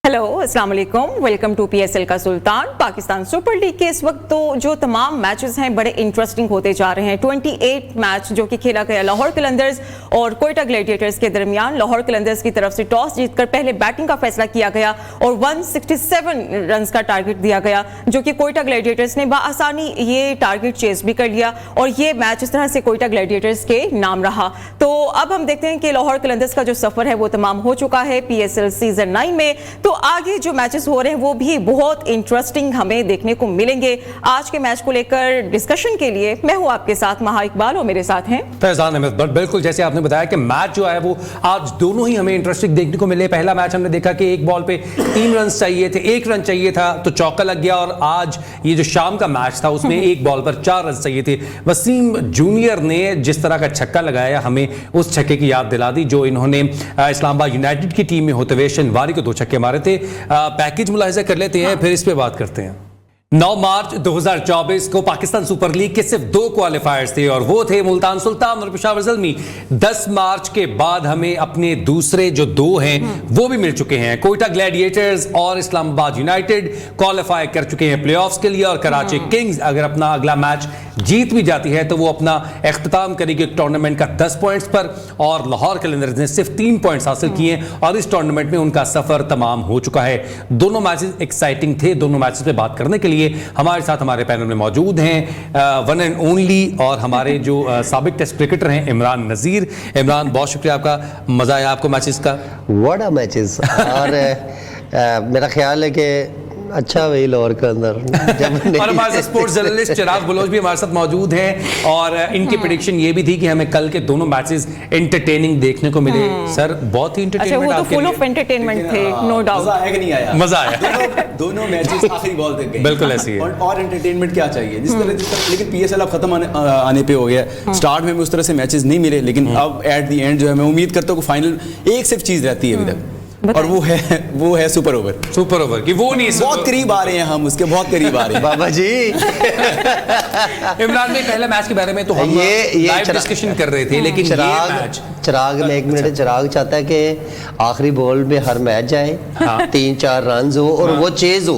Hello अस्सलाम वालेकुम, welcome to PSL का सुल्तान। पाकिस्तान सुपर लीग के इस वक्त तो जो तमाम मैचेस हैं बड़े इंटरेस्टिंग होते जा रहे हैं। 28 मैच जो कि खेला गया लाहौर कलंदर्स और कोयटा ग्लैडिएटर्स के दरमियान। लाहौर कलंदर्स की तरफ से टॉस जीतकर पहले बैटिंग का फैसला किया गया और 167 रन का टारगेट दिया गया, जो कि कोयटा ग्लैडिएटर्स ने बआसानी ये टारगेट चेस भी कर लिया और ये मैच इस तरह से कोयटा ग्लैडिएटर्स के नाम रहा। तो अब हम देखते हैं कि लाहौर कलंदर्स का जो सफर है वो तमाम हो चुका है पीएसएल सीजन 9 में। तो आगे जो मैचेस हो रहे हैं वो भी बहुत इंटरेस्टिंग हमें देखने को मिलेंगे। आज के मैच को लेकर डिस्कशन के लिए मैं हूं आपके साथ महा इकबाल और मेरे साथ हैं फैजान अहमद। बिल्कुल जैसे आपने बताया कि मैच जो है वो आज दोनों ही हमें इंटरेस्टिंग देखने को मिले। पहला मैच हमने देखा कि एक बॉल पे 3 रन चाहिए थे, 1 रन चाहिए था तो चौका लग गया। और आज ये जो शाम का मैच था उसमें एक बॉल पर 4 रन चाहिए थे। वसीम जूनियर ने जिस तरह का छक्का लगाया हमें उस छक्के की याद दिला दी जो इन्होंने इस्लामाबाद यूनाइटेड की टीम में होते हुए शनवारी को 2 छक्के मारे थे। पैकेज मुलाहिजा कर लेते हैं, फिर इस पे बात करते हैं। 9 मार्च 2024 को पाकिस्तान सुपर लीग के सिर्फ 2 क्वालिफायर्स थे और वो थे मुल्तान सुल्तान और पेशावर ज़ल्मी। 10 मार्च के बाद हमें अपने दूसरे जो 2 हैं वो भी मिल चुके हैं। कोयटा ग्लैडिएटर्स और इस्लामाबाद यूनाइटेड क्वालिफाई कर चुके हैं प्लेऑफ्स के लिए और कराची किंग्स अगर अपना अगला मैच जीत भी जाती है तो वो अपना इख्तिताम करेगी टूर्नामेंट का 10 पॉइंट्स पर। और लाहौर कलंदर्स ने सिर्फ 3 पॉइंट्स हासिल किए और इस टूर्नामेंट में उनका सफर तमाम हो चुका है। दोनों मैचेस एक्साइटिंग थे। दोनों मैचेस पे बात करने के लिए हमारे साथ हमारे पैनल में मौजूद हैं वन एंड ओनली और हमारे जो साबिक टेस्ट क्रिकेटर हैं इमरान नज़ीर। इमरान, बहुत शुक्रिया आपका, मजा आया आपको मैचेस का? What are matches. और मेरा ख्याल है कि अच्छा वही लाहौर के अंदर और हमारे साथ स्पोर्ट्स जर्नलिस्ट चिराग बलोच भी हमारे साथ मौजूद हैं और इनकी प्रेडिक्शन ये भी थी कि हमें कल के दोनों मैचेस एंटरटेनिंग देखने को मिले। सर बहुत ही एंटरटेनमेंट, वो तो फुल ऑफ एंटरटेनमेंट थे, नो डाउट। मजा आया कि नहीं आया? मजा आया। दोनों मैचेस आखिरी बॉल तक गए। बिल्कुल ऐसी है। और एंटरटेनमेंट क्या चाहिए जिस तरह लेकिन पीएसएल अब खत्म आने पे हो गया। स्टार्ट में उस तरह से मैचेस नहीं मिले लेकिन अब एट द एंड जो है मैं उम्मीद करता हूँ कि फाइनल एक सिर्फ चीज रहती है अभी तक और वो है सुपर ओवर। सुपर ओवर की वो नहीं, बहुत करीब आ रहे हैं हम, उसके बहुत करीब आ रहे हैं बाबा जी। इमरान भाई पहले मैच के बारे में तो हम लाइव डिस्कशन कर रहे थे लेकिन चिराग में 1 मिनट, चिराग चाहता है कि आखिरी बॉल में हर मैच जाए, 3-4 रन हो और वो चेज हो,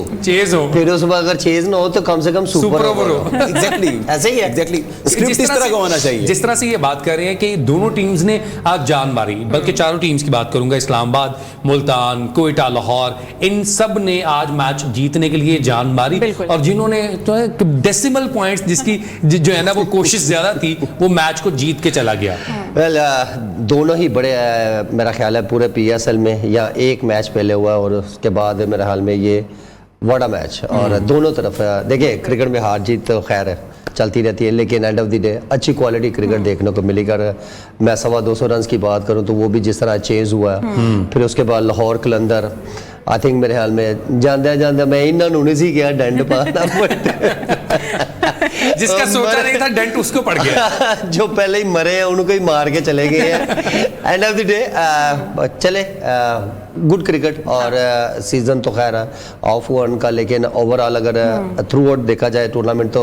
फिर उसमें अगर चेज ना हो तो कम से कम सुपर ओवर हो। एग्जैक्टली ऐसे ही है। एग्जैक्टली स्क्रिप्ट इस तरह का होना चाहिए। जिस तरह से ये बात कर रहे हैं कि दोनों टीम्स ने आज जान मारी, बल्कि चारों टीम्स की बात करूंगा, इस्लामाबाद, मुल्तान, कोयटा, लाहौर, इन सब ने आज मैच जीतने के लिए जान मारी। और जिन्होंने तो डेसिमल पॉइंट्स जिसकी जो है ना वो कोशिश ज्यादा थी वो मैच को जीत के चला गया। वेल दोनों ही बड़े मेरा ख्याल है पूरे पीएसएल में या एक मैच पहले हुआ और उसके बाद मेरे ख्याल में ये बड़ा मैच। और दोनों तरफ देखिए क्रिकेट में हार जीत तो खैर है चलती रहती है लेकिन एंड ऑफ द डे अच्छी क्वालिटी क्रिकेट देखने को मिली। अगर मैं 250 रन की बात करूं तो वो भी जिस तरह चेज हुआ फिर उसके बाद लाहौर कलंदर आई थिंक मेरे ख्याल में जाते मैं इन्होंने नहीं सी गया डंड पाना जिसका सोचा नहीं था डंट उसको पड़ गया। जो पहले ही मरे हैं उनको ही मार के चले गए हैं। एंड ऑफ द डे चले गुड क्रिकेट और सीजन तो खैर ऑफ हुआ उनका लेकिन ओवरऑल अगर थ्रू आउट देखा जाए टूर्नामेंट तो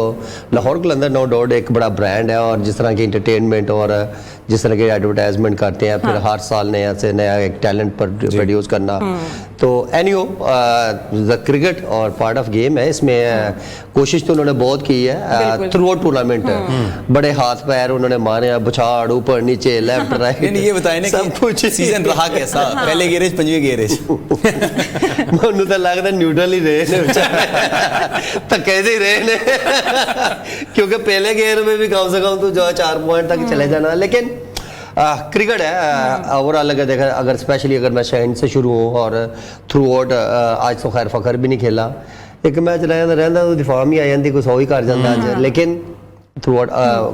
लाहौर कलंदर नो डाउट एक बड़ा ब्रांड है और जिस तरह की इंटरटेनमेंट और जिस तरह के एडवर्टाइजमेंट करते हैं फिर हर साल नया से नया एक टैलेंट पर प्रोड्यूस करना। तो एनीहो द क्रिकेट और पार्ट ऑफ गेम है, इसमें कोशिश तो उन्होंने बहुत की है थ्रू आउट टूर्नामेंट। बड़े हाथ पैर उन्होंने मारे, बुछाड़ ऊपर नीचे लेफ्ट राइट। ये बताए ना सब कुछ सीजन रहा कैसा, पहले गेरेज पंजवे गेरेज ਮੈਨੂੰ ਤਾਂ ਲੱਗਦਾ न्यूट्रल ही रहे ने धक्के ही रहे ने क्योंकि पहले गेयर में भी कम से कम तो जो 4 पॉइंट तक चले जाना। लेकिन क्रिकेट है ओवरऑल अगर देखा अगर स्पेशली अगर मैं शहन से शुरू हूँ और थ्रू आउट आज तो खैर फखर भी नहीं खेला, एक मैच रहता तो दिफा भी आ जाती कोई 100 ही कर जाता आज। लेकिन थ्रू आउट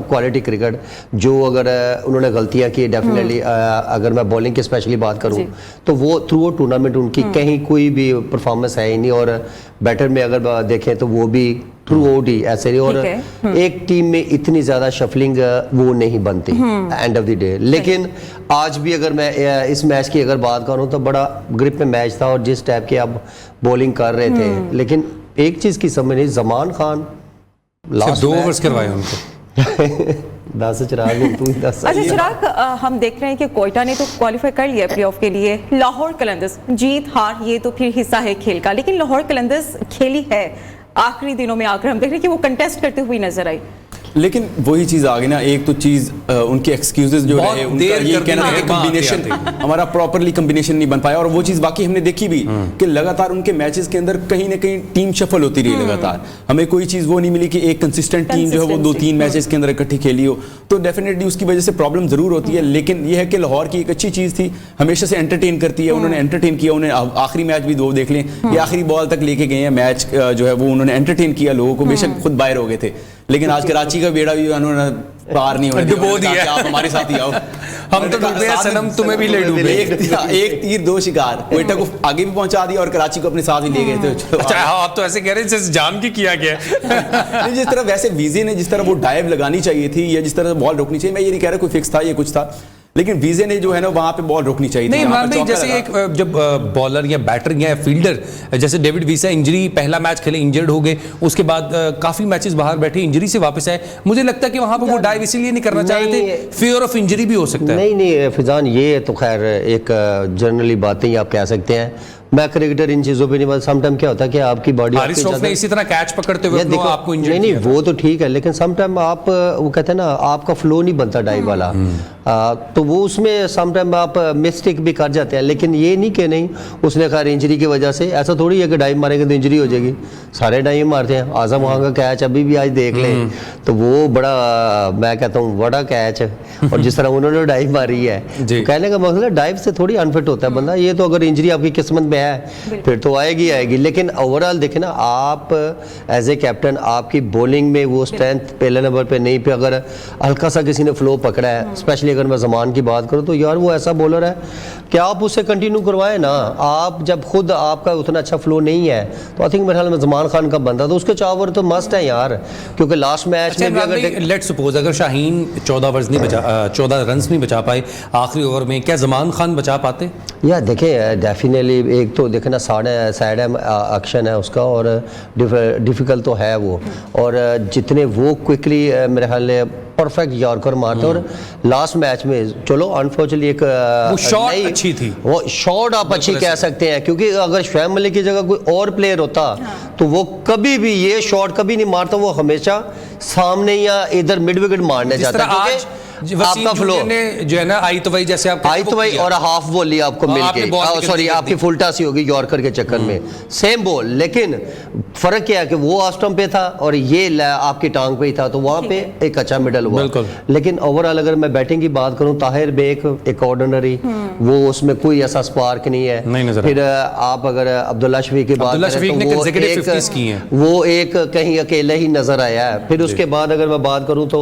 क्वालिटी क्रिकेट जो अगर उन्होंने गलतियां की डेफिनेटली अगर मैं बॉलिंग की स्पेशली बात करूं तो वो थ्रू आउट टूर्नामेंट उनकी कहीं कोई भी परफॉर्मेंस है ही नहीं। और बैटर में अगर देखें तो वो भी थ्रू आउट ही ऐसे ही और एक टीम में इतनी ज्यादा शफलिंग वो नहीं बनती एंड ऑफ द डे। लेकिन आज भी अगर मैं इस मैच की अगर बात करूं तो बड़ा ग्रिप में मैच था और जिस टाइप के आप बॉलिंग कर रहे थे लेकिन एक चीज की समझ नहीं, जमान खान लास्ट 2 ओवर्स करवाए उनको 10 चिराग तू ही 10। अच्छा चिराग, हम देख रहे हैं कि कोयटा ने तो क्वालिफाई कर लिया प्लेऑफ के लिए। लाहौर कलंदर्स, जीत हार ये तो फिर हिस्सा है खेल का, लेकिन लाहौर कलंदर्स खेली है आखिरी दिनों में आकर हम देख रहे हैं कि वो कंटेस्ट करते हुए नजर आई। लेकिन वही चीज आ गई ना, एक तो चीज उनके एक्सक्यूजेस जो बहुत रहे, उनका देर ये करके कहना ना है एक कॉम्बिनेशन बात हमारा प्रॉपरली कॉम्बिनेशन नहीं बन पाया, और वो चीज बाकी हमने देखी भी कि लगातार उनके मैचेस के अंदर कहीं ना कहीं टीम शफल होती रही लगातार। हमें कोई चीज वो नहीं मिली कि एक कंसिस्टेंट टीम जो है वो 2-3 मैचेस के अंदर इकट्ठी खेली हो, तो डेफिनेटली उसकी वजह से प्रॉब्लम जरूर होती है। लेकिन ये है कि लाहौर की एक अच्छी चीज थी, हमेशा से एंटरटेन करती है, उन्होंने एंटरटेन किया, उन्होंने आखिरी मैच भी 2 देख लें, ये आखिरी बॉल तक लेके गए हैं मैच जो है वो उन्होंने एंटरटेन किया लोगों को, बेशक खुद बाहर हो गए थे, लेकिन आज कराची का बेड़ा भी उन्होंने पार नहीं होने डुबो दिया। आप हमारे साथ ही आओ, हम तो डूबे हैं सनम, तुम्हें भी ले डूबे। एक तीर 2 शिकार, कोयटा को आगे भी पहुंचा दिया और कराची को अपने साथ ही ले गए थे। चलो, अच्छा हाँ, आप तो ऐसे कह रहे हैं जैसे जान के किया गया है। जिस तरह वैसे वीजे ने जिस तरह वो डाइव लगानी चाहिए थी या जिस तरह बॉल रोकनी चाहिए, मैं ये नहीं कह रहा कोई फिक्स था ये कुछ था, लेकिन वीजे ने जो है ना वहां पे बॉल रोकनी चाहिए थी। नहीं यहाँ इमरान पर भाई, चौका जैसे लगा। एक जब बॉलर या बैटर या फील्डर जैसे डेविड वीसा इंजरी, पहला मैच खेले इंजर्ड हो गए, उसके बाद काफी मैचेस बाहर बैठे, इंजरी से वापस आए, मुझे लगता है कि वहां पर वो डाइव इसीलिए नहीं करना चाह रहे थे, फियर ऑफ इंजरी भी हो सकता है। नहीं फिजान, ये तो खैर एक जनरली बातें ही आप कह सकते हैं, मैं क्रिकेटर इन चीज़ों पे नहीं बात। समटाइम क्या होता है कि आपकी बॉडी हारिस रऊफ ने इसी तरह कैच पकड़ते हुए देखो आपको इंजरी नहीं वो तो ठीक है, लेकिन समटाइम आप वो कहते हैं ना आपका फ्लो नहीं बनता डाइव वाला, तो वो उसमें समटाइम आप मिस्टेक भी कर जाते हैं। लेकिन ये नहीं कि नहीं उसने खैर इंजरी की वजह से, ऐसा थोड़ी है कि डाइव मारेंगे तो इंजरी हो जाएगी, सारे डाइव मारते हैं। आजम वहाँ का कैच अभी भी आज देख लें तो वो बड़ा, मैं कहता हूँ बड़ा कैच है, और जिस तरह उन्होंने डाइव मारी है तो कहने का मतलब डाइव से थोड़ी अनफिट होता है बंदा। ये तो अगर इंजरी आपकी किस्मत में है फिर तो आएगी। लेकिन ओवरऑल देखें ना, आप एज ए कैप्टन आपकी बॉलिंग में वो स्ट्रेंथ पहले नंबर पे नहीं, पे अगर हल्का सा किसी ने फ्लो पकड़ा है, स्पेशली अगर मैं जमान की बात करूं तो यार वो ऐसा बॉलर है कि आप उससे कंटिन्यू करवाएं ना। आप जब खुद आपका उतना अच्छा फ्लो नहीं है तो आई थिंक मेरे ख्याल में जमान खान का बंदा तो उसके 4 ओवर तो मस्ट है यार, क्योंकि लास्ट मैच में भी अगर लेट्स सपोज अगर शाहीन 14 रन्स नहीं बचा पाए आखिरी ओवर में, क्या जमान खान बचा पाते? या देखें डेफिनेटली एक तो देखें ना साइड एक्शन है उसका, और डिफ़िकल्ट तो है वो, और जितने वो क्विकली मेरे ख्याल में परफेक्ट यॉर्कर मारते, और लास्ट मैच में चलो अनफॉर्चुनेटली एक वो शॉट अच्छी थी, वो शॉट आप अच्छी कह सकते हैं, क्योंकि अगर शुएब मलिक की जगह कोई और प्लेयर होता तो वो कभी भी ये शॉट कभी नहीं मारता, वो हमेशा सामने या इधर मिड विकेट मारने जाता है। आपका फ्लो ने जो है ना आई तो वही, जैसे आप आई तो वही और हाफ बॉल आपको मिल गई, सॉरी आपकी फुल टॉस ही होगी यॉर्कर के चक्कर में, सेम बॉल, लेकिन फर्क क्या है कि वो ऑफ स्टंप पे था और ये आपकी टांग पे ही था, तो वहां पे एक अच्छा मिडल हुआ। लेकिन ओवरऑल अगर मैं बैटिंग की बात करूं, ताहिर बेग एक ऑर्डिनरी, वो उसमें कोई ऐसा स्पार्क नहीं है। फिर आप अगर अब्दुल्ला शफीक की बात करें तो वो एक कहीं अकेले ही नजर आया है। फिर उसके बाद अगर मैं बात करूं तो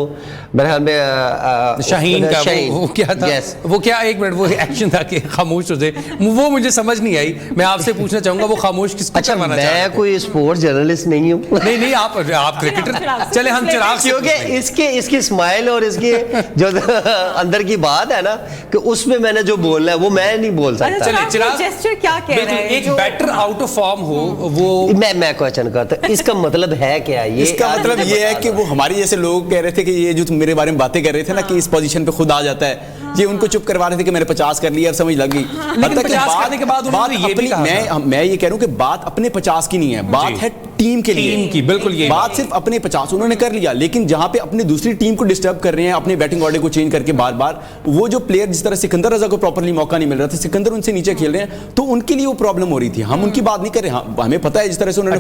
मेरे ख्याल में शाहीन का वो क्या था, वो क्या एक मिनट वो एक्शन था कि खामोश हो जाए, वो मुझे समझ नहीं आई। मैं आपसे पूछना चाहूंगा वो खामोश किसको करवाना चाहते हैं? मैं कोई स्पोर्ट्स जर्नलिस्ट नहीं हूँ। नहीं आप क्रिकेटर, चले हम चिराग, क्योंकि इसकी स्माइल और इसकी जो अंदर की बात है ना कि उसमें मैंने जो बोलना है वो मैं नहीं बोल सकता। चले चिराग जेस्चर क्या कह रहे हैं? एक बैटर आउट ऑफ फॉर्म हो वो मैं क्वेश्चन करता, इसका मतलब है क्या? ये इसका मतलब ये है कि वो हमारी जैसे लोग कह रहे थे कि ये जो तुम मेरे बारे में बातें कर रहे थे ना कि इस पोजीशन पे खुद आ जाता है, ये उनको चुप करवा रहे थे कि मैंने 50 कर लिया, अब समझ लग गई। मैं ये कह रहा हूं कि बात अपने 50 की नहीं है, बात है टीम के लिए, टीम की, बिल्कुल ये बात सिर्फ अपने 50 उन्होंने कर लिया, लेकिन जहां पे अपनी दूसरी टीम को डिस्टर्ब कर रहे हैं, अपने बैटिंग ऑर्डर को चेंज करके बार बार, वो जो प्लेयर जिस तरह सिकंदर रजा को प्रॉपर्ली मौका नहीं मिल रहा था, सिकंदर उनसे नीचे खेल रहे हैं, तो उनके लिए वो प्रॉब्लम हो रही थी। हम उनकी बात नहीं कर रहे, हमें पता है जिस तरह से उन्होंने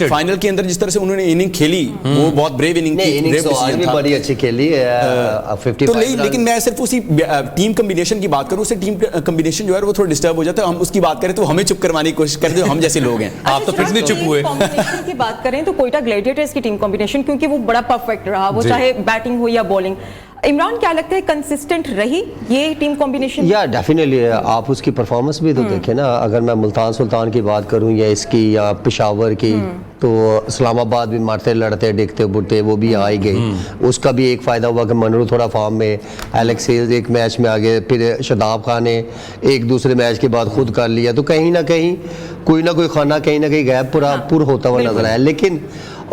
फाइनल के अंदर जिस तरह से उन्होंने इनिंग खेली, वो बहुत ब्रेव इनिंग थी, बड़ी अच्छी खेली तो लेकिन मैं सिर्फ उसी टीम कॉम्बिनेशन की बात करूं, उससे टीम कॉम्बिनेशन जो है वो थोड़ा डिस्टर्ब हो जाता है। हम उसकी बात करें तो हमें चुप करवाने की कोशिश करते हैं, हम जैसे लोग हैं। आप तो फिर भी चुप हुए। कॉम्बिनेशन की बात करें तो कोयटा ग्लैडिएटर्स की टीम कॉम्बिनेशन, क्योंकि वो बड़ा परफेक्ट रहा, वो चाहे बैटिंग हो या बॉलिंग। इमरान क्या लगता है कंसिस्टेंट रही ये टीम कॉम्बिनेशन? या डेफिनेटली आप उसकी परफॉर्मेंस भी तो देखें ना, अगर मैं मुल्तान सुल्तान की बात करूं या इसकी या पेशावर की, तो इस्लामाबाद भी मारते लड़ते डिगते बुटते वो भी आ ही गई। उसका भी एक फ़ायदा हुआ कि मनरू थोड़ा फॉर्म में, एलेक्स हेल्स एक मैच में आ गए, फिर शदाब खान ने एक दूसरे मैच के बाद खुद कर लिया, तो कहीं ना कहीं कोई ना कोई खाना कहीं ना कहीं गैप पूरा होता हुआ नजर आया। लेकिन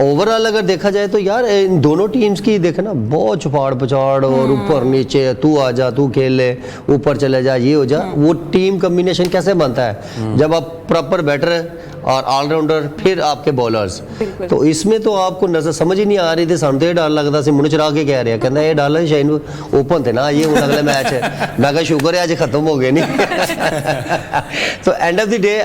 ओवरऑल अगर देखा जाए तो यार इन दोनों टीम्स की देखे ना बहुत चुपाड़ पचाड़ और ऊपर नीचे, तू आ जा, तू खेल ले, ऊपर चले जा, ये हो जा, वो टीम कॉम्बिनेशन कैसे बनता है जब आप प्रॉपर बैटर और ऑलराउंडर फिर आपके बॉलर्स। तो इसमें तो आपको नजर समझ ही नहीं आ रही थी, सामने तो ये डाल लगता सी मुंह चुरा के कह रहे हैं, कहना ये डाल शाइन ओपन थे ना, ये हूँ अगले मैच है, मैं कहा शुक्र है आज खत्म हो गए नहीं। तो end of the day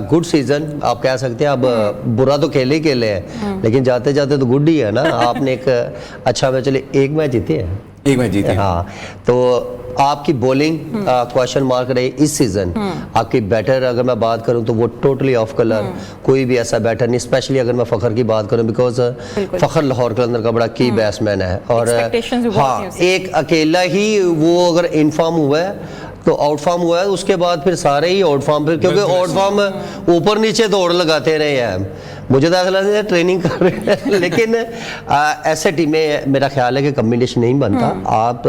good season आप कह सकते हैं। अब बुरा तो खेले ही खेले हैं, लेकिन जाते जाते तो गुड ही है ना। आपने एक अच्छा मैच, चले एक मैच जीते हैं, एक मैच जीते। हाँ, तो आपकी बॉलिंग क्वेश्चन मार्क रही इस सीजन। आपकी बैटर अगर मैं बात करूं तो वो टोटली ऑफ कलर, कोई भी ऐसा बैटर नहीं। स्पेशली अगर मैं फखर की बात करूं, बिकॉज फखर लाहौर कलंदर का बड़ा की बैट्समैन है, और हाँ, एक अकेला ही वो अगर इनफॉर्म हुआ है तो आउट फॉर्म हुआ है, उसके बाद फिर सारे ही आउट फॉर्म पे, क्योंकि आउट फॉर्म ऊपर नीचे दौड़ लगाते रहे हैं। मुझे तो ऐसा लगता है ट्रेनिंग कर रहे हैं, लेकिन ऐसे टीमें मेरा ख्याल है कि कम्बिनेशन नहीं बनता। आप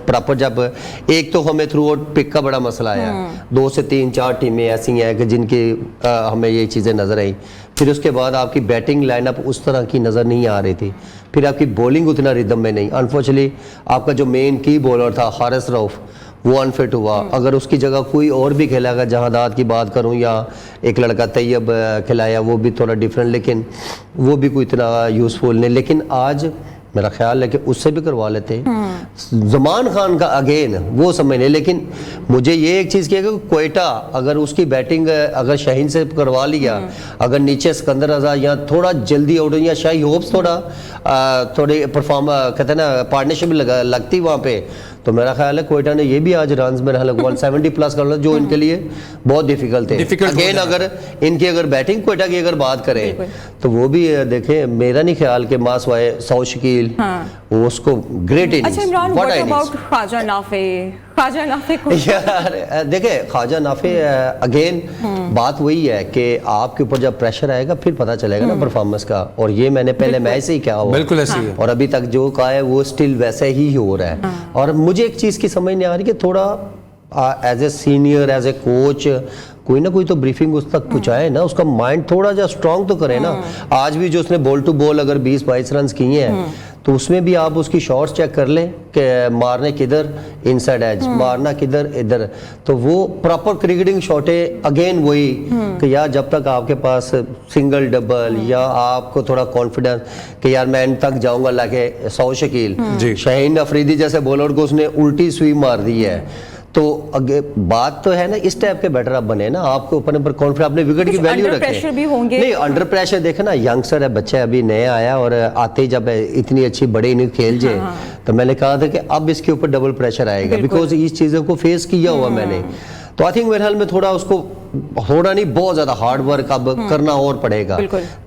प्रॉपर जब एक तो हमें थ्रू आउट पिक का बड़ा मसला आया, 2 से 3 4 टीमें ऐसी हैं कि जिनकी हमें ये चीज़ें नज़र आई। फिर उसके बाद आपकी बैटिंग लाइनअप उस तरह की नज़र नहीं आ रही थी, फिर आपकी बॉलिंग उतना रिदम में नहीं। अनफॉर्चुनेटली आपका जो मेन की बॉलर था हारिस रऊफ, वो अनफिट हुआ। अगर उसकी जगह कोई और भी खेलेगा, जहादात की बात करूं या एक लड़का तैयब खिलाया, वो भी थोड़ा डिफरेंट, लेकिन वो भी कोई इतना यूज़फुल नहीं। लेकिन आज मेरा ख्याल है कि उससे भी करवा लेते। जमान खान का अगेन वो समझ नहीं, लेकिन मुझे ये एक चीज़ की है कि कोयटा अगर उसकी बैटिंग अगर शाहीन से करवा लिया, अगर नीचे सिकंदर रजा या थोड़ा जल्दी आउट या शाही होप्स थोड़ी परफॉर्म कहते हैं ना पार्टनरशिप लगती वहाँ पे, तो मेरा ख्याल है कोयटा ने ये भी आज रन्स में 170 प्लस कर लो, जो इनके लिए बहुत डिफिकल्ट थे। अगेन अगर इनकी अगर बैटिंग कोयटा की अगर बात करें तो वो भी देखें, मेरा नहीं ख्याल के मास वाए सौ शकील उसको ग्रेट इनिंग्स। अच्छा इमरान, व्हाट अबाउट ख्वाजा नाफे? ख्वाजा नाफे को यार देखे, ख्वाजा नाफे अगेन बात वही है कि आपके ऊपर जब प्रेशर आएगा फिर पता चलेगा ना परफॉर्मेंस का, और ये मैंने पहले मैच से ही कहा हुआ, बिल्कुल ऐसे ही है। और अभी तक जो कहा है वो स्टिल वैसे ही हो रहा है। और मुझे एक चीज़ की समझ नहीं आ रही कि थोड़ा as a senior, as a coach, कोई ना कोई तो ब्रीफिंग उस तक पहुंचाए ना, उसका माइंड थोड़ा जा स्ट्रांग तो करे ना। आज भी जो उसने बॉल टू बॉल अगर 20-22 रन किए हैं, तो उसमें भी आप उसकी शॉट्स चेक कर लें कि मारने किधर, इनसाइड एज मारना किधर, इधर। तो वो प्रॉपर क्रिकेटिंग शॉटें अगेन वही कि यार जब तक आपके पास सिंगल डबल या आपको थोड़ा कॉन्फिडेंस कि यार मैं एंड तक जाऊंगा, लाके 100 शकील शाहीन अफरीदी जैसे बॉलर को उसने उल्टी स्वीप मार दी है। तो अगे बात तो है ना, इस टाइप के बैटर आप बने ना, आपके ऊपर कॉन्फिडेंस, अपने विकेट की वैल्यू रखें। प्रेशर भी होंगे नहीं, अंडर प्रेशर देखे ना, यंगस्टर है, बच्चा अभी नया आया, और आते ही जब इतनी अच्छी बड़ी इनिंग खेल जाए, तो मैंने कहा था कि अब इसके ऊपर डबल प्रेशर आएगा, बिकॉज इस चीज़ों को फेस किया हुआ मैंने। तो आई थिंक मेरे ख्याल में थोड़ा उसको थोड़ा नहीं बहुत ज्यादा हार्ड वर्क अब करना और पड़ेगा,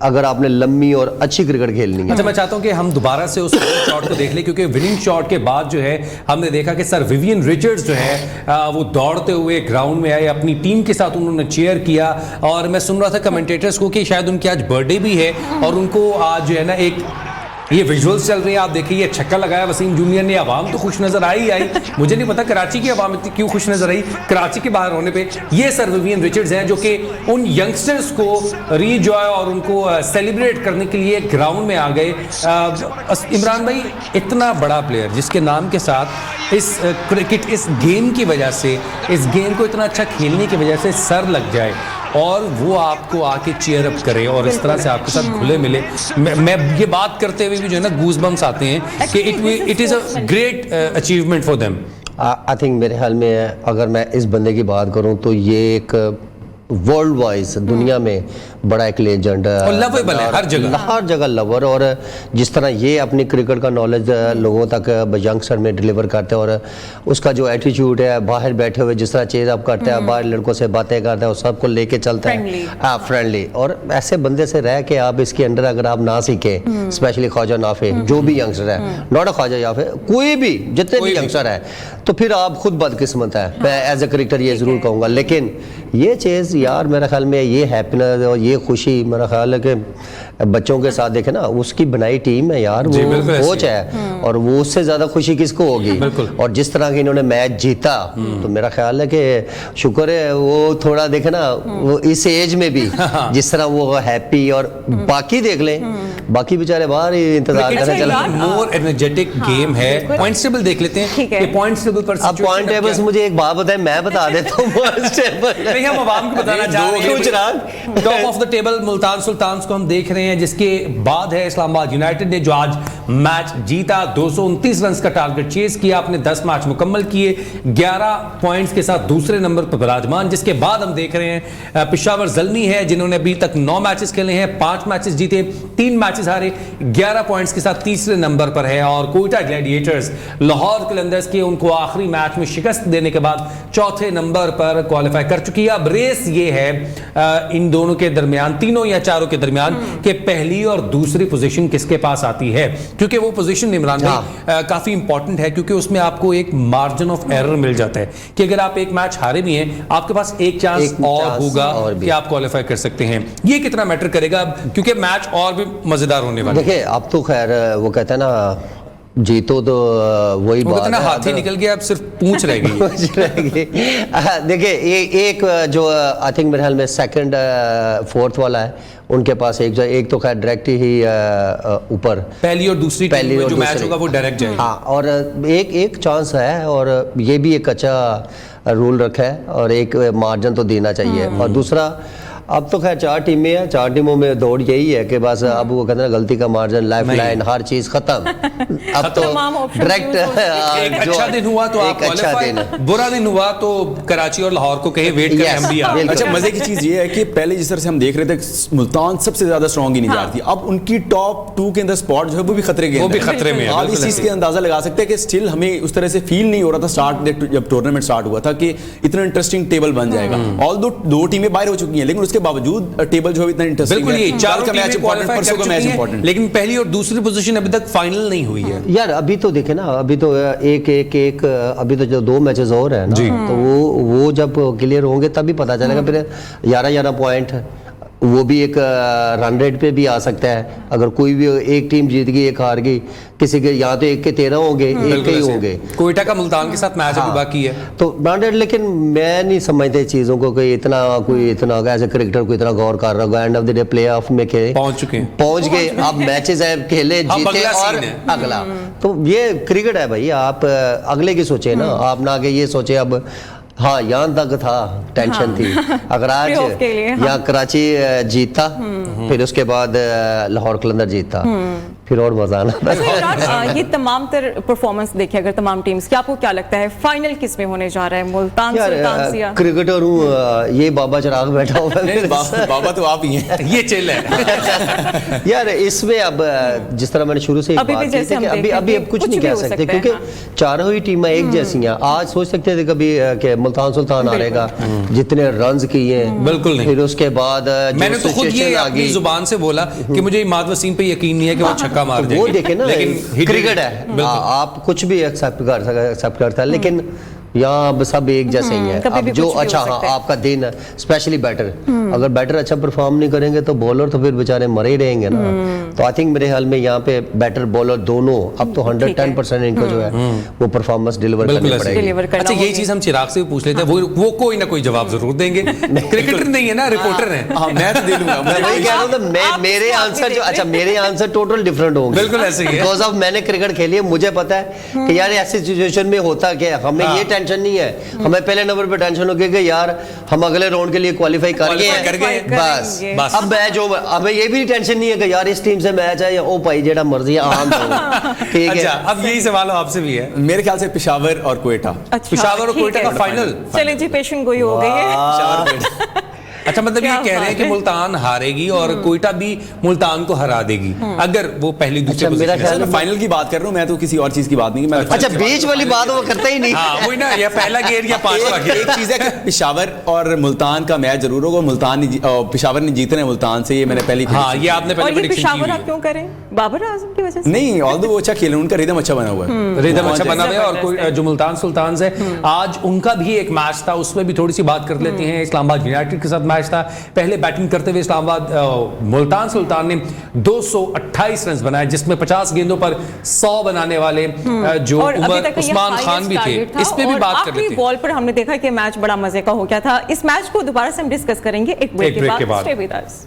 अगर आपने लंबी और अच्छी क्रिकेट खेलनी है। अच्छा, मैं चाहता हूं कि हम दोबारा से उस शॉट को देख लें, क्योंकि विनिंग शॉट के बाद जो है हमने देखा कि सर विवियन रिचर्ड्स जो है वो दौड़ते हुए ग्राउंड में आए, अपनी टीम के साथ उन्होंने चीयर किया, और मैं सुन रहा था कमेंटेटर्स को कि शायद उनकी आज बर्थडे भी है, और उनको आज जो है ना एक ये विजुअल्स चल रही है, आप देखिए ये छक्का लगाया वसीम जूनियर ने, आवाम तो खुश नजर आई। मुझे नहीं पता कराची की आवाम इतनी क्यों खुश नजर आई कराची के बाहर होने पे। ये सर विवियन रिचर्ड्स हैं जो कि उन यंगस्टर्स को रीजॉय और उनको सेलिब्रेट करने के लिए ग्राउंड में आ गए। इमरान भाई, इतना बड़ा प्लेयर जिसके नाम के साथ इस क्रिकेट, इस गेम की वजह से, इस गेम को इतना अच्छा खेलने की वजह से सर लग जाए, और वो आपको आके चीयर अप करे और इस तरह से आपके साथ घुले मिले, मैं ये बात करते हुए भी जो है ना गूज बम्स आते हैं कि it is a great achievement for them. I think मेरे ख्याल में अगर मैं इस बंदे की बात करूं तो ये एक वर्ल्ड वाइज दुनिया में बड़ा एक लेजेंड है, लवेबल है हर जगह लवर, और जिस तरह ये अपनी क्रिकेट का नॉलेज लोगों तक यंगस्टर में डिलीवर करते हैं, और उसका जो एटीट्यूड है, बाहर बैठे हुए जिस तरह चेयर अप करता है, बाहर लड़कों से बातें करता है और सबको लेके चलता है फ्रेंडली, और ऐसे बंदे से रह के आप इसके अंडर अगर आप ना सीखे, स्पेशली ख्वाजा नाफे जो भी यंगस्टर है, नॉट अ ख्वाजा याफे, कोई भी जितने भी यंगस्टर है, तो फिर आप खुद बदकिस्मत है, मैं एज ए क्रिकेटर ये जरूर कहूँगा। लेकिन ये चीज़ यार मेरे ख्याल में ये हैप्पीनेस और ये खुशी मेरा ख्याल है कि बच्चों के साथ देखे ना, उसकी बनाई टीम है यार, जी, वो बिल्कुल ऐसे कोच है, और वो उससे ज्यादा खुशी किसको होगी। बिल्कुल। और जिस तरह के इन्होंने मैच जीता, तो मेरा ख्याल है कि शुक्र है वो थोड़ा देखे ना, वो इस एज में भी जिस तरह वो हैप्पी, और बाकी देख लें, बाकी बेचारे बाहर ही इंतजार कर रहे हैं। चलो मोर एनर्जेटिक गेम है। पॉइंट्स टेबल देख लेते हैं ठीक है। कि पॉइंट्स टेबल पर अब पॉइंट टेबल से मुझे एक बात बताएं, मैं बता देता हूँ पॉइंट्स टेबल। नहीं, हम आवाम को बताना चाह रहे हैं। Chirag, top of the table Multan Sultans को हम देख रहे हैं, जिसके बाद है इस्लामाबाद यूनाइटेड ने, जो आज मैच जीता, 229 रन का टारगेट चेस किया, अपने 10 मैच मुकम्मल किए, 11 पॉइंट्स के साथ दूसरे नंबर पर विराजमान। जिसके बाद हम देख रहे हैं पेशावर ज़ल्मी है, जिन्होंने अभी तक 9 मैचेस खेले हैं, 5 मैचेस जीते, 3 मैचेस हारे, 11 पॉइंट्स के साथ तीसरे नंबर पर है। और कोयटा ग्लैडिएटर्स लाहौर कलंदर्स के, उनको आखिरी मैच में शिकस्त देने के बाद चौथे नंबर पर क्वालिफाई कर चुकी है। अब रेस ये है इन दोनों के दरमियान, तीनों या चारों के दरमियान, कि पहली और दूसरी पोजीशन किसके पास आती है, क्योंकि वो पोजीशन इमरान भाई काफी इंपॉर्टेंट है, क्योंकि उसमें आपको एक मार्जिन ऑफ एरर मिल जाता है कि अगर आप एक मैच हारे भी हैं, आपके पास एक चांस और होगा कि आप क्वालिफाई कर सकते हैं। ये कितना मैटर करेगा, क्योंकि मैच और भी मजेदार होने वाला है। देखिए अब तो खैर वो कहते हैं ना, जीतो तो वही वो बात कितना है, हाथी निकल गया, अब सिर्फ पूंछ रह गई। देखिए एक जो आई थिंक मेरे ख्याल में सेकंड फोर्थ वाला है, उनके पास एक तो खैर डायरेक्ट ही ऊपर, पहली और दूसरी टीम में जो मैच होगा वो डायरेक्ट जाएगा। हाँ, और एक चांस है, और ये भी एक अच्छा रूल रखा है, और एक मार्जिन तो देना चाहिए। और दूसरा, अब तो खैर 4 टीमें हैं, 4 टीमों में दौड़ यही है कि बस अब वो कहते हैं गलती का मार्जिन, लाइफ लाइन, हर चीज खत्म। अब तो डायरेक्ट एक अच्छा दिन हुआ तो आप क्वालिफाई, बुरा दिन हुआ तो कराची और लाहौर को कहे वेट करें, हम भी आ। अच्छा, मजे की चीज ये है कि पहले जिस तरह से हम देख रहे थे, मुल्तान सबसे ज्यादा स्ट्रॉन्ग इनिजार थी, अब उनकी टॉप 2 के अंदर स्पॉट जो है वो भी खतरे के, वो भी खतरे में है। आप इस चीज के अंदाजा लगा सकते हैं कि स्टिल हमें उस तरह से फील नहीं हो रहा था स्टार्ट, जब टूर्नामेंट स्टार्ट हुआ था, कि इतना इंटरेस्टिंग टेबल बन जाएगा। ऑल दो टीमें बाहर हो चुकी हैं, लेकिन उसके बावजूद टेबल जो है इतना इंटरेस्टिंग है। बिल्कुल, ये चार का मैच इंपॉर्टेंट, परसों का मैच इंपॉर्टेंट, लेकिन पहली और दूसरी पोजीशन अभी तक फाइनल नहीं हुई है यार। अभी तो देखे ना, अभी तो एक अभी तो जो 2 मैचेस और है ना, तो वो जब क्लियर होंगे तभी पता चलेगा। फिर 11 पॉइंट, वो भी एक रन रेट पे भी आ सकता है। अगर कोई भी एक टीम जीत गई, एक हार गई, किसी के यहाँ तो 1 के 13 होंगे, 1 के ही होंगे। कोयटा का मुल्तान के साथ मैच अभी बाकी है, तो रन रेट, लेकिन मैं नहीं समझते चीजों को कि इतना ऐसे क्रिकेटर को इतना गौर कर रहा होगा। End of the day play of में पहुंच गए, अब मैचेस है, खेले, जीते और अगला। तो ये क्रिकेट है भाई, आप अगले की सोचे ना, आप ना के ये सोचे अब हाँ यहाँ तक था, टेंशन थी। अगर आज यहाँ कराची जीता, फिर उसके बाद लाहौर कलंदर जीता, फिर और मजा आना। ये तमाम तर परफॉर्मेंस देखे अगर तमाम टीम्स की, आपको क्या लगता है फाइनल किस में होने जा रहा है, मुल्तान सुल्तान से? क्रिकेटर हूँ, ये बाबा चिराग बैठा हुआ है। बाबा तो आप ही हैं, ये चिल है। यार इसमें अब जिस तरह मैंने शुरू से बात की थी कि अभी कुछ नहीं कह सकते, क्योंकि चारों ही टीमें एक जैसी हैं। आज सोच सकते थे कभी कि मुल्तान सुल्तान हारेगा, जितने रन्स किए, बिल्कुल नहीं। फिर उसके बाद मैंने तो खुद ये अपनी जुबान से बोला कि मुझे इमाद वसीम पे यकीन नहीं है कि वो छक्का मार देंगे। वो देखे ना, लेकिन क्रिकेट है, आप कुछ भी एक्सेप्ट करता है, लेकिन यहाँ अब सब एक जैसे ही है। अब जो अच्छा, हाँ आपका दिन है, स्पेशली बैटर, अगर बैटर अच्छा परफॉर्म नहीं करेंगे तो बॉलर तो फिर बेचारे मरे ही रहेंगे ना। तो आई थिंक मेरे ख्याल में यहाँ पे बैटर बॉलर दोनों अब तो 110% इनको जो है वो परफॉर्मेंस डिलीवर करनी पड़ेगी। अच्छा, यही चीज हम चिराग से भी पूछ लेते हैं, वो कोई ना कोई जवाब जरूर देंगे। क्रिकेटर नहीं है ना, रिपोर्टर है। मैं तो दे लूंगा। मैं वही कह रहा हूँ, मेरे आंसर जो, अच्छा मेरे आंसर टोटल डिफरेंट होंगे। बिल्कुल ऐसे ही है, बिकॉज ऑफ मैंने क्रिकेट खेली है, मुझे पता है कि यार ऐसी सिचुएशन में होता क्या, हमें ये टेंशन नहीं है, हमें पहले नंबर पे टेंशन होगी कि यार हम अगले राउंड के लिए क्वालिफाई कर गए, बस। अब मैं जो, हमें ये भी टेंशन नहीं है कि यार इस टीम से मैच है, या ओ भाई जेड़ा मर्जी आम ठीक है। अच्छा, अब यही सवाल आपसे भी है। मेरे ख्याल से पेशावर और कोयटा, पेशावर और कोयटा का फाइनल। चले जी, पेशन गोई हो गई है। अच्छा, मतलब ये कह रहे हैं कि मुल्तान हारेगी और कोयटा भी मुल्तान को हरा देगी अगर वो पहली दूसरी मेरा ख्याल है फाइनल की बात कर रहा हूं मैं, तो किसी और चीज की बात नहीं। अच्छा, बीच वाली बात वो करता ही नहीं। हाँ, वही ना, या पहला गेयर या पांचवा गेयर। एक चीज है कि पेशावर और मुल्तान का मैच जरूर होगा, मुल्तान पेशावर ने जीतना है मुल्तान से, ये मैंने पहली, हाँ ये आपने पहले पेशावर आप क्यों करें, बाबर आजम की वजह से नहीं, ऑल्दो वो अच्छा खेले, उनका रिदम अच्छा बना हुआ है, रिदम अच्छा बना हुआ है। और जो मुल्तान सुल्तान है, आज उनका भी एक मैच था, उसमें भी थोड़ी सी बात कर लेते हैं। इस्लामाबाद यूनाइटेड के साथ मैच मैच था। पहले बैटिंग करते हुए इस्लामाबाद मुल्तान सुल्तान ने 228 रन बनाए, जिसमें 50 गेंदों पर 100 बनाने वाले जो उस्मान खान भी थे। इसमें भी बात कर रहे थे। बॉल पर हमने देखा कि मैच बड़ा मजे का हो गया था। इस मैच को दोबारा से हम डिस्कस करेंगे एक ब्रेक के बाद। Stay with us.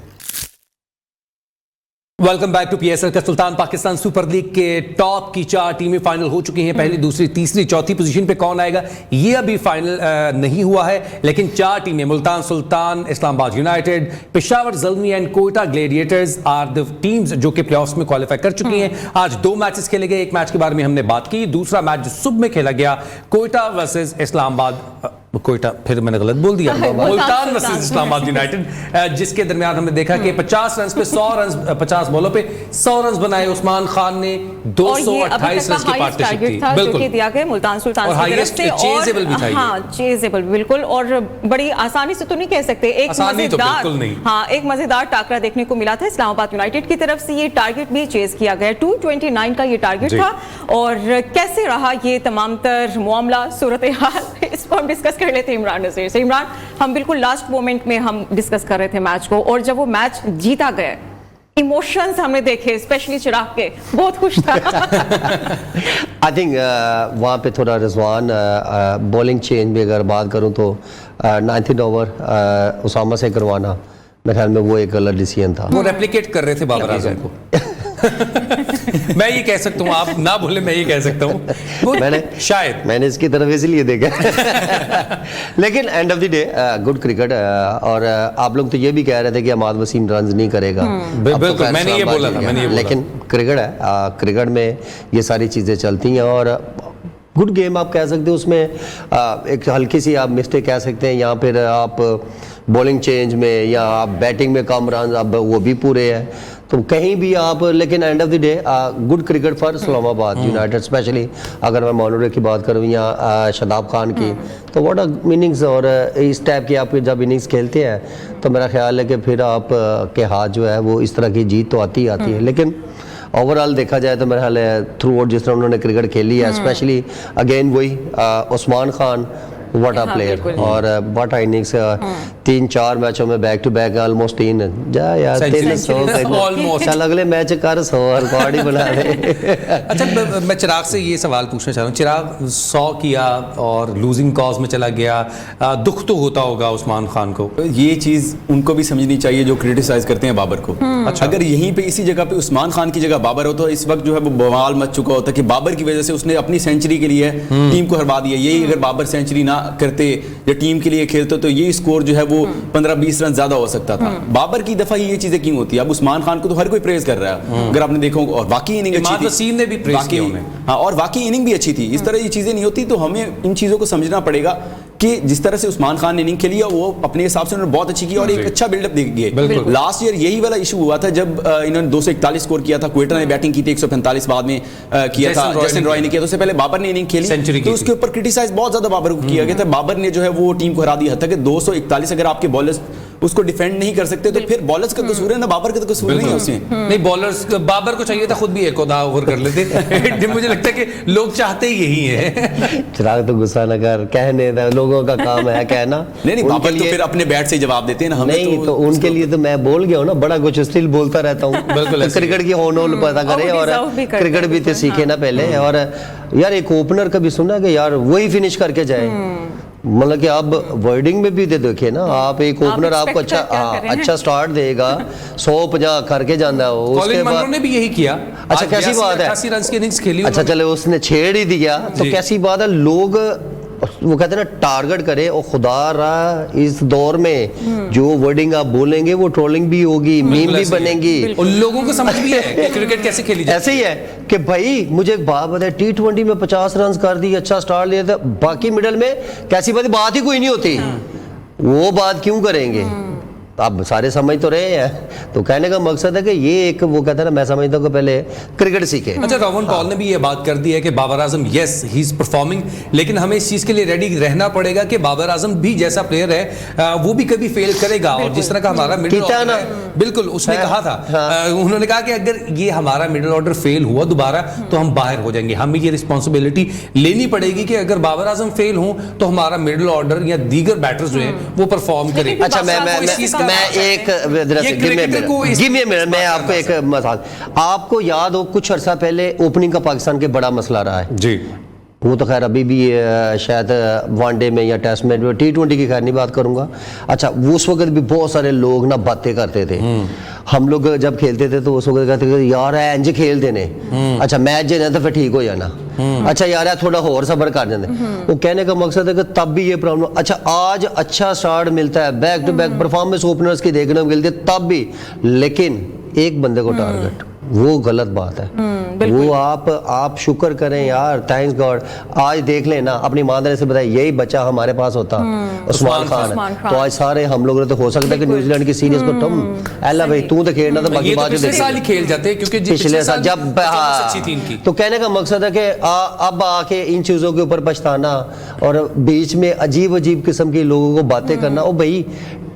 Welcome back to PSL का सुल्तान। पाकिस्तान सुपर लीग के टॉप की 4 टीमें फाइनल हो चुकी हैं। पहली, दूसरी, तीसरी, चौथी पोजीशन पे कौन आएगा ये अभी फाइनल नहीं हुआ है, लेकिन 4 टीमें Multan Sultan, Islamabad United, Peshawar Zalmi and Quetta Gladiators are the teams जो कि प्लेऑफ्स में क्वालिफाई कर चुकी हैं। आज 2 मैचेस खेले गए। एक मैच के बारे में हमने बात की, दूसरा मैच जो सुबह में खेला गया कोयटा वर्सेस इस्लामाबाद, कोयटा फिर मैंने गलत बोल दिया, मुल्तान वर्सेस इस्लामाबाद यूनाइटेड, जिसके दरमियान हमने देखा कि 50 रन पे 100 रन, 50 बॉलों पे 100 रन बनाए उस्मान खान ने। 228 रन की पार्टनरशिप थी, बिल्कुल दिया गया मुल्तान सुल्तान और हाईएस्ट चेजेबल भी था। हाँ, चेजेबल बिल्कुल, और बड़ी आसानी से तो नहीं कह सकते। एक मजेदार टाकरा देखने को मिला था इस्लामाबाद यूनाइटेड की तरफ से। ये टारगेट भी चेज किया गया, 229 का ये टारगेट था। और कैसे रहा ये तमाम तर मामला, सूरत हाल, इस पर हम डिस्कस कर लेते हैं इमरान नज़ीर से। इमरान, हम बिल्कुल लास्ट मोमेंट में हम डिस्कस कर रहे थे मैच को, और जब वो मैच जीता गया, इमोशंस हमने देखे, स्पेशली चिराग के, बहुत खुश था। आई थिंक वहाँ पे थोड़ा रिजवान बॉलिंग चेंज भी अगर बात करूँ तो 9th ओवर उसामा से करवाना, मेरे ख्याल में वो एक गलत डिसीजन था। वो रेप्लिकेट कर रहे थे बाबर आजम को। मैं ये कह सकता हूँ, आप ना बोले मैं ये कह सकता हूँ, मैंने इसकी तरफ इसलिए देखा। लेकिन end of the day good cricket, और आप लोग तो ये भी कह रहे थे कि अहमद वसीम रन नहीं करेगा। बिल्कुल, मैंने ये बोला था, लेकिन क्रिकेट है, क्रिकेट में ये सारी चीज़ें चलती हैं। और गुड गेम आप कह सकते हो, उसमें एक हल्की सी आप मिस्टेक कह सकते हैं, या फिर आप बॉलिंग चेंज में या आप बैटिंग में कम रन, अब वो भी पूरे हैं, तो कहीं भी आप, लेकिन end of the day good cricket for Islamabad United, specially अगर मैं मानूरे की बात करूँ या शादाब खान की, तो व्हाट अ इनिंग्स। और इस टाइप की आप जब इनिंग्स खेलते हैं तो मेरा ख्याल है कि फिर आप के हाथ जो है वो इस तरह की जीत तो आती ही आती है। लेकिन ओवरऑल देखा जाए तो मेरा ख्याल है थ्रू आउट जिस तरह उन्होंने क्रिकेट खेली है, स्पेशली अगेन वही Usman Khan, what a player, और व्हाट अ इनिंग्स। 3-4 मैचों में बैक टू बैक ऑलमोस्ट 3 जा यार, 300 चल अगले मैच कर 100 रिकॉर्ड ही बना दे। अच्छा, मैं चिराग से ये सवाल पूछना चाह रहा हूँ। चिराग 100 किया और लूजिंग कॉज में चला गया, दुख तो होता होगा उस्मान खान को। ये चीज उनको भी समझनी चाहिए जो क्रिटिसाइज करते हैं बाबर को। अच्छा, अगर यहीं पे इसी जगह पे उस्मान खान की जगह बाबर हो तो इस वक्त जो है वो बवाल मच चुका होता कि बाबर की वजह से उसने अपनी सेंचुरी के लिए टीम को हरवा दिया। यही अगर बाबर सेंचुरी ना करते या टीम के लिए खेलते तो ये स्कोर जो है वो 15-20 रन ज्यादा हो सकता था। बाबर की दफा ये चीजें क्यों होती है? अब उस्मान खान को तो हर कोई प्रेज कर रहा है, अगर आपने देखो, और वाकई इनिंग अच्छी थी, वसीम ने भी प्रेज किया। हाँ, और वाकई इनिंग भी अच्छी थी। इस तरह ये चीजें नहीं होती, तो हमें इन चीजों को समझना पड़ेगा कि जिस तरह से उस्मान खान ने इनिंग खेली है वो अपने हिसाब से उन्होंने बहुत अच्छी की और एक अच्छा बिल्डअप दिए। लास्ट ईयर यही वाला इशू हुआ था जब इन्होंने 241 स्कोर किया था, क्वेटा ने बैटिंग की थी 145 बाद में किया था, जैसन रॉय ने किया, तो उससे पहले बाबर ने इनिंग खेली, तो उसके ऊपर क्रिटिसाइज बहुत ज्यादा बाबर को किया गया था। बाबर ने जो है वो टीम को हरा दिया था कि 241 अगर आपके बॉलर्स उसको डिफेंड नहीं कर सकते तो फिर बॉलर्स का कसूर है ना, बाबर का तो कसूर नहीं है उसमें। नहीं, बॉलर्स बाबर को चाहिए था खुद भी एक ओवर कर लेते। मुझे लगता है कि लोग चाहते ही यही है। चिराग तो गुस्सा न कर, कहने दे, लोगों का काम है कहना। नहीं, बाबर तो फिर अपने बैट से जवाब देते हैं ना, हमें नहीं तो उनके लिए तो मैं बोल गया हूँ ना, बड़ा कुछ स्टिल बोलता रहता हूँ। बिल्कुल, क्रिकेट की होनोल पता करे और क्रिकेट भी तो सीखे ना पहले। और यार एक ओपनर का भी सुना कि यार वही फिनिश करके जाए, मतलब कि अब वर्डिंग में भी दे देखिए ना, आप एक ओपनर आपको अच्छा स्टार्ट देगा, 150 करके जाना हो, उसके बाद ने भी यही किया। अच्छा, कैसी बात है, 88 रन की इनिंग्स खेली। अच्छा चले उसने छेड़ ही दिया तो कैसी बात है। लोग वो कहते हैं ना टारगेट करे, और खुदा रहा इस दौर में जो वर्डिंग आप बोलेंगे वो ट्रोलिंग भी होगी, मीम भी बनेगी, और लोगों को समझ भी है कि क्रिकेट कैसे खेली जाती है। ऐसे ही है कि भाई मुझे एक बात बताए, T20 में 50 रन कर दी, अच्छा स्टार्ट लिया था, बाकी मिडल में कैसी बात ही कोई नहीं होती, वो बात क्यों करेंगे? अब सारे समझ तो रहे हैं, तो कहने का मकसद है कि ये एक वो कहता है ना, मैं समझता हूँ कि पहले क्रिकेट सीखे। अच्छा, रोहन पॉल ने भी ये बात कर दी है कि Babar Azam yes he is performing, लेकिन हमें इस चीज के लिए रेडी रहना पड़ेगा कि बाबर आजम भी जैसा प्लेयर है वो भी कभी फेल करेगा, और जिस तरह का हमारा मिडिल ऑर्डर है, बिल्कुल उसने कहा था, उन्होंने कहा कि अगर ये हमारा मिडिल ऑर्डर फेल हुआ दोबारा तो हम बाहर हो जाएंगे, हमें ये रिस्पॉन्सिबिलिटी लेनी पड़ेगी कि अगर बाबर आजम फेल हो तो हमारा मिडिल ऑर्डर या दीगर बैटर्स जो हैं वो परफॉर्म करें। अच्छा, मैं मैं आपको एक मजाक, आपको याद हो कुछ अर्सा पहले ओपनिंग का पाकिस्तान के बड़ा मसला रहा है जी, वो तो खैर अभी भी शायद वनडे में या टेस्ट में, T20 की खैर नहीं बात करूंगा। अच्छा, उस वक्त भी बहुत सारे लोग ना बातें करते थे, हम लोग जब खेलते थे तो उस वक्त कहते थे यार इंज खेल देने, अच्छा मैच जे तो फिर ठीक हो जाना, अच्छा यार थोड़ा और सबर कर देते। वो कहने का मकसद है कि तब भी ये प्रॉब्लम, अच्छा आज अच्छा स्टार्ट मिलता है, back to back performance openers की देखने को मिलती है तब भी, लेकिन एक बंदे को टारगेट, वो गलत बात है। वो आप शुक्र करें यार, थैंक्स गॉड, आज देख लेना अपनी मादर से बताया यही बच्चा हमारे पास होता उस्मान खान, तो आज सारे हम लोग तो हो सकता है कि न्यूजीलैंड की सीरीज को तुम अल्लाह भाई तू तो खेलना, तो बाकी बात पिछले साल ही खेल जाते क्योंकि पिछले साल जब तो कहने का मकसद है कि अब आके इन चीजों के ऊपर पछताना और बीच में अजीब अजीब किस्म के लोगों को बातें करना, ओ भाई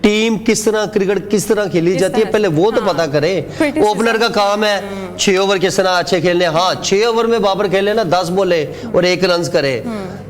टीम किस तरह क्रिकेट किस तरह खेली जाती है पहले वो तो पता करें। ओपनर का काम है 6 ओवर किस तरह अच्छे खेलने, हाँ 6 ओवर में बाबर खेले ना 10 बोले और 1 रन करे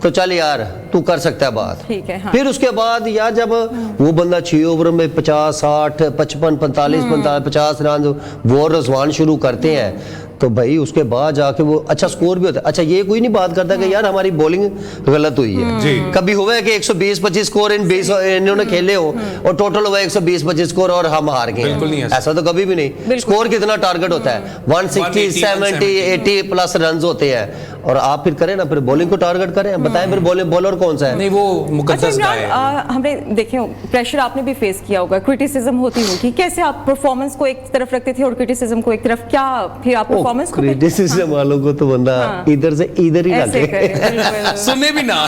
तो चल यार तू कर सकता है बात, ठीक है, हाँ। फिर उसके बाद यार जब वो बंदा 6 ओवर में 50 60 55 45 50 रन वो रजवान शुरू करते हैं तो भाई उसके बाद जाके वो अच्छा स्कोर भी होता है। अच्छा, ये कोई नहीं बात करता कि यार हमारी बॉलिंग गलत हुई है, कभी हुआ है कि 120-25 स्कोर इन्होंने खेले हो और टोटल हुआ 120-25 स्कोर और हम हार गए, ऐसा तो कभी भी नहीं। स्कोर कितना टारगेट होता है 160 70 80 प्लस रन होते हैं, और आप फिर करें ना, फिर बॉलिंग को टारगेट करें, बताएं फिर बॉलर कौन सा है। नहीं वो मुकद्दस अच्छा, है। हमने देखे प्रेशर आपने भी फेस किया होगा, क्रिटिसिज्म होती होगी, कैसे आप परफॉर्मेंस को एक तरफ रखते थे और क्रिटिसिज्म को एक तरफ, क्या फिर आप परफॉर्मेंस को क्रिटिसिज्म वालों को तो बंदा इधर से इधर ही ऐसे सुने भी ना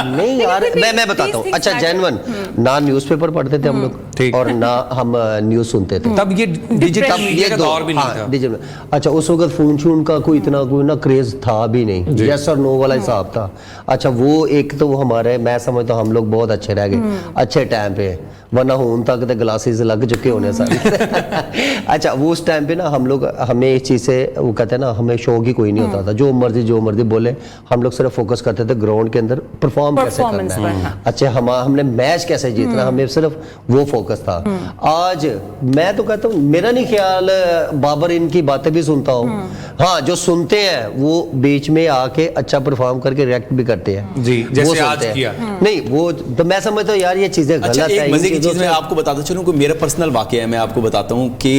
नहीं यार, मैं बताता हूँ। अच्छा, जेन्युइन ना न्यूज़पेपर पढ़ते थे हम लोग और ना हम न्यूज़ सुनते थे, तब ये डिजिटल मीडिया का दौर भी नहीं था। डिजिटल, अच्छा उस वक्त फोन शून का कोई इतना कोई ना क्रेज था भी नहीं, यस और नो वाला हिसाब था। अच्छा, वो एक तो हमारे, मैं समझता हूँ हम लोग बहुत अच्छे रह गए अच्छे टाइम पे, वरना हूं तक तो ग्लासेस लग चुके होने सारे। अच्छा, वो उस टाइम पे ना हम लोग, हमें इस चीज़ से वो कहते हैं ना, हमें शौक ही कोई नहीं होता था, जो मर्जी बोले, हम लोग सिर्फ फोकस करते थे ग्राउंड के अंदर परफॉर्म कैसे करना है, अच्छा हमने मैच कैसे जीतना, हमें सिर्फ वो फोकस था। आज मैं तो कहता हूँ, मेरा नहीं ख्याल बाबर इनकी बातें भी सुनता हूँ, हाँ जो सुनते हैं वो बीच में आके अच्छा परफॉर्म करके रिएक्ट भी करते हैं जी, जैसे आज किया। नहीं वो तो मैं समझता हूँ यार ये चीजें गलत है। मजे की चीज मैं आपको बताता चलूं कि मेरा पर्सनल वाकया है, मैं आपको बताता हूं कि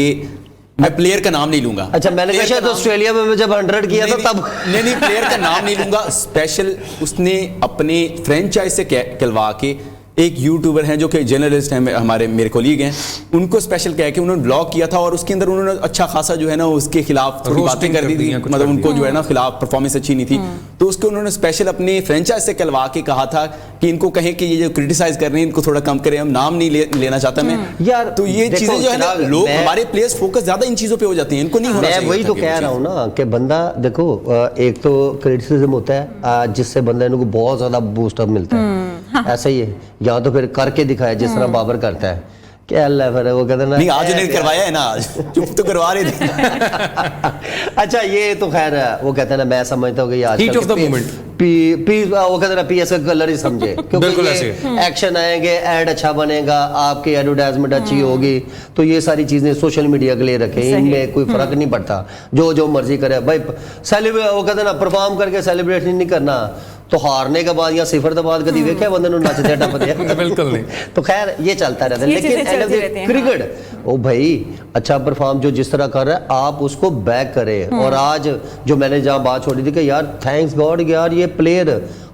मैं प्लेयर का नाम नहीं लूंगा। अच्छा, मैंने कहा शायद ऑस्ट्रेलिया में जब 100 किया था तब नहीं प्लेयर का नाम नहीं लूंगा। स्पेशल उसने अपने फ्रेंचाइज से कहलवा के, एक यूट्यूबर हैं जो कि जर्नलिस्ट हैं, हमारे मेरे कोलीग हैं, उनको स्पेशल कह के उन्होंने ब्लॉग किया था और उसके अंदर उन्होंने अच्छा खासा जो है ना उसके खिलाफ थोड़ी बातें कर दी थी, मतलब उनको जो है ना खिलाफ परफॉर्मेंस अच्छी नहीं थी, तो उसको उन्होंने स्पेशल अपने फ्रेंचाइज से कहलवा के कहा था कि इनको कहें कि ये जो क्रिटिसाइज कर रहे हैं इनको थोड़ा कम करें, हम नाम नहीं लेना चाहता मैं यार। तो ये चीजें जो है ना, लोग हमारे प्लेयर्स फोकस ज्यादा इन चीजों पे हो जाते हैं, इनको नहीं होना चाहिए। मैं वही तो कह रहा हूँ ना कि बंदा देखो, एक तो क्रिटिसिज्म होता है जिससे बंदा इनको बहुत ज्यादा बूस्टअप मिलता है, ऐसा ही है, या तो फिर करके दिखाया जिस तरह बाबर करता है, क्या अल्लाह फिर वो कहते ना, नहीं आज उन्हें करवाया है ना, आज चुप तो करवा रहे थे। अच्छा, ये तो खैर वो कहते हैं ना, मैं समझता हूँ कि आज हीट ऑफ द मोमेंट वो कहते हैं पीएस का कलर ही समझे, क्योंकि ये एक्शन आएंगे, एड अच्छा बनेगा, आपकी एडवर्टाइजमेंट अच्छी होगी, तो ये सारी चीजें सोशल मीडिया के लिए रखे, इनमें कोई फर्क नहीं पड़ता, जो मर्जी करे भाई। सेलिब्रेट वो कहते हैं ना, परफॉर्म करके सेलिब्रेशन नहीं करना, तो हारने के बाद या सिफर के बाद कभी देखा बंदे नु नचते टपते बिल्कुल नहीं। तो खैर ये चलता रहता है, लेकिन क्रिकेट ओ भाई अच्छा परफॉर्म जो जिस तरह कर रहा है आप उसको बैक करें। और आज जो मैंने जहाँ बात छोड़ी थी कि यार थैंक्स गॉड यार ये प्लेयर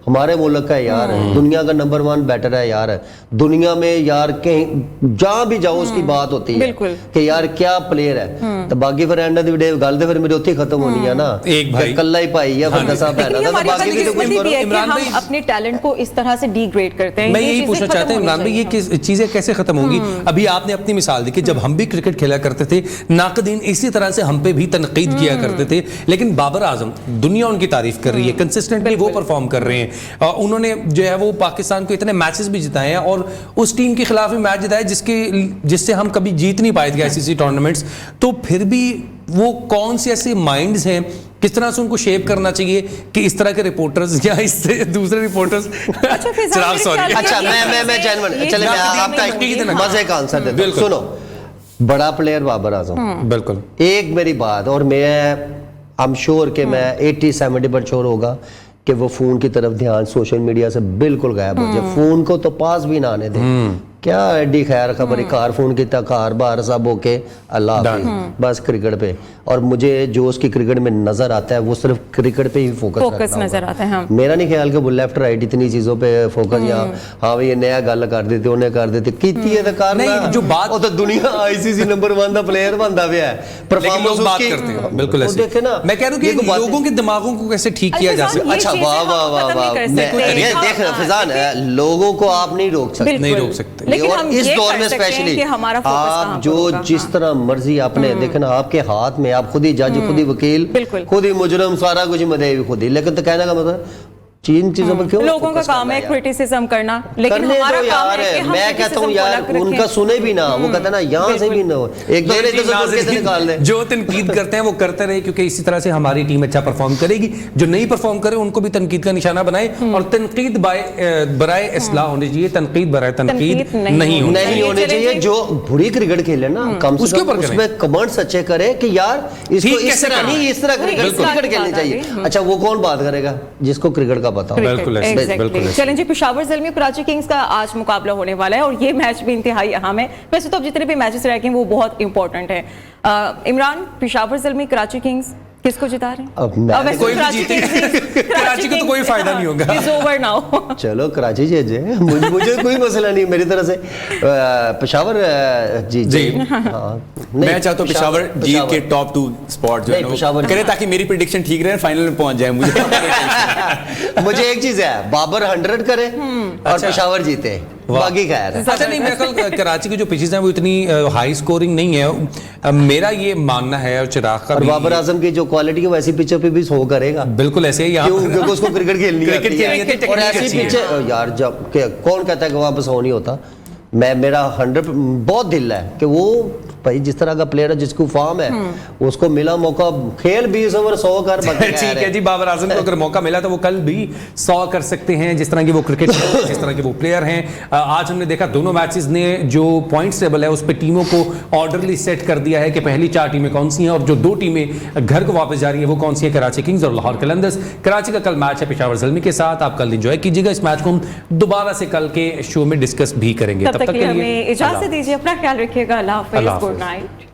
हमारे मुल्क का यार है, दुनिया का नंबर 1 बैटर है यार, दुनिया में यार कहीं जहां भी जाओ उसकी बात होती है बिल्कुल। कि यार क्या प्लेयर है। तो बाकी फिर एंड ऑफ द डे गल तो फिर मेरी उत्थे खत्म होनी है ना, एक भाई कल्ला ही भाई है फिर दसा लेकिन ये भैना, हमारी बाकी भी तो कुछ बदकिस्मती करो। भी है कि इमरान हम भाई- अपने टैलेंट को इस तरह से डिग्रेड करते हैं। मैं ये यही चीजें पूछना खत्म चाहता हूँ होनी इमरान भाई, ये चाहिए। चीजें कैसे खत्म होंगी? अभी आपने अपनी मिसाल दी कि जब हम भी क्रिकेट खेला करते थे, नाकदीन इसी तरह से हम पे भी तनकीद किया करते थे, लेकिन बाबर आजम, दुनिया उनकी तारीफ कर रही है, कंसिस्टेंटली वो परफॉर्म कर रहे हैं। उन्होंने जो है वो पाकिस्तान को इतने मैचेस भी जिताए हैं और उस टीम के खिलाफ भी मैच जिताए जिससे हम कभी जीत नहीं पाए थे आईसीसी टूर्नामेंट्स। तो फिर भी वो कौन से ऐसे माइंड्स हैं, किस तरह से उनको शेप करना चाहिए कि इस तरह के रिपोर्टर्स या इससे दूसरे रिपोर्टर्स अच्छा, फिजान, चराग, मेरे sorry। ख्याल में अच्छा ये मैं जेन्युइन ये चले मैं नाकदीन आपका नहीं होगी। एक मजे का आंसर देता हूं। बिल्कुल। सुनो, बड़ा प्लेयर बाबर आजम, बिल्कुल एक मेरी बात, और मैं आई एम श्योर कि मैं 80-70% श्योर होगा कि वो फोन की तरफ ध्यान सोशल मीडिया से बिल्कुल गायब हो जाए, फोन को तो पास भी ना आने दे। क्या एडी खैर खबर कार फोन किया कार बार सब ओके अल्लाह हाफिज, बस क्रिकेट पे। और मुझे जो उसकी क्रिकेट में नजर आता है वो सिर्फ क्रिकेट पे ही फोकस नजर आता है। हाँ। मेरा नहीं ख्याल कि वो लेफ्ट राइट इतनी चीजों पे फोकस या हाँ भाई ये नया गल कर देते उन्हें कर देते कीती है तो कर नहीं, ना। जो बात- वो तो दुनिया आईसीसी नंबर 1 दा प्लेयर बनता पिया है, लेकिन लोग बात करते हैं बिल्कुल वो ऐसे। देखे ना, मैं कह रहा हूँ ये कि तो बात है। लोगों के दिमागों को कैसे ठीक किया जा अल्फाज़, सकता है। ये अच्छा चीज़ें वाह हम वाह वाह खत्म वाह, नहीं कर सकते। ये हाँ, देख हाँ, फिजान है, लोगों को आप नहीं रोक सकते, बिल्कुल। नहीं रोक सकते। लेकिन और हम इस ये दौर कर में सकते हैं स्पेशली कि हमारा फोकस कहाँ आप पर जो होगा। जिस तरह मर्जी आपने देखे ना, आपके हाथ में, आप खुद ही जज, खुद ही वकील, बिल्कुल। खुद ही मुजरम, सारा कुछ मदे भी खुद ही, लेकिन तो कहने का मतलब चीन चीजों पर क्यों लोगों का focus काम करना है यार? क्रिटिसिज्म करना, लेकिन करने हमारा दो काम यार, है कि हम मैं कहता हूँ criticism को यार अलग रखें। उनका सुने भी ना, वो कहता है ना यहाँ से भी ना हो, एक दो एक से निकाल दे। जो तनकीद करते हैं वो करते रहे, क्योंकि इसी तरह से हमारी टीम अच्छा परफॉर्म करेगी। जो नहीं परफॉर्म करे उनको भी तनकीद का निशाना बनाए, और तनकीद बराए इस्लाह होनी चाहिए, तनकीद बराए तनकीद तनकीद नहीं होनी नहीं होने चलें चाहिए। जी। जो बुरी क्रिकेट खेले ना कम से उसके कम ऊपर करें। उसमें कमेंट्स अच्छे करे कि यार इसको ठीक इस कैसे तरह करना नहीं, है। इस तरह वही, क्रिकेट इस बात की खेलनी बात आ चाहिए। गई। अच्छा वो कौन बात करेगा जिसको क्रिकेट का पता हो? बिल्कुल ऐसे, Exactly. बिल्कुल ऐसे। चलें जी, पेशावर ज़ल्मी कराची किंग्स का आज मुकाबला होने वाला है और ये मैच भी इंतहाई अहम है। वैसे तो अब जितने भी मैचेस रह गए हैं वो बहुत इंपॉर्टेंट है। इमरान, पेशावर ज़ल्मी कराची किंग्स किसको जिता रहे हैं? अब मैं- वैसे कोई भी कराची जीते। किंग्स- कराची को तो कोई फायदा नहीं होगा। It's over now. चलो कराची जे मुझे कोई मसला नहीं मेरी तरफ से। पेशावर जी जी। हाँ, नहीं, मैं चाहता हूँ पेशावर जीत के टॉप 2 स्पॉट जो है नहीं, ना वो पेशावर- करे, ताकि मेरी प्रेडिक्शन ठीक रहे, फाइनल में पहुंच जाए मुझे। मुझे एक चीज है, बाबर 100 करे और अच्छा। पेशावर जीते, बाकी खैर है। अच्छा नहीं, मैं कल कराची की जो पिचेस हैं वो इतनी हाई स्कोरिंग नहीं है, मेरा ये मानना है, और चिराग का और भी बाबर आजम की जो क्वालिटी है वैसी पिचों पे भी शो करेगा। बिल्कुल ऐसे ही यहाँ क्यों? क्योंकि उसको क्रिकेट खेलनी क्रिकेट आती है। खेलनी आती है, और टेक्निक ऐसी अच्छी है। पिचे यार जब कौन कहता है कि वापस हो नहीं होता। मेरा 100 बहुत दिल है कि वो भाई जिस तरह का प्लेयर है, जिसको फॉर्म है, उसको मिला मौका, खेल 20 ओवर 100 कर ठीक है जी, बाबर आजम को अगर मौका मिला तो वो कल भी 100 कर सकते हैं, जिस तरह की वो क्रिकेट जिस तरह के वो प्लेयर हैं। आज हमने देखा दोनों मैचेस ने जो पॉइंट्स टेबल है उस पर टीमों को ऑर्डरली सेट कर दिया है कि पहली 4 टीमें कौन सी हैं और जो 2 टीमें घर को वापस जा रही हैं वो कौन सी है, कराची किंग्स और लाहौर कलंदर्स। कराची का कल मैच है पेशावर ज़ल्मी के साथ, आप कल एंजॉय कीजिएगा इस मैच को, हम दोबारा से कल के शो में डिस्कस भी करेंगे। तब तक के लिए हमें इजाजत दीजिए, अपना ख्याल रखिएगा। अल्लाह हाफिज़, अल्लाह गुड हाफिज़। नाइट।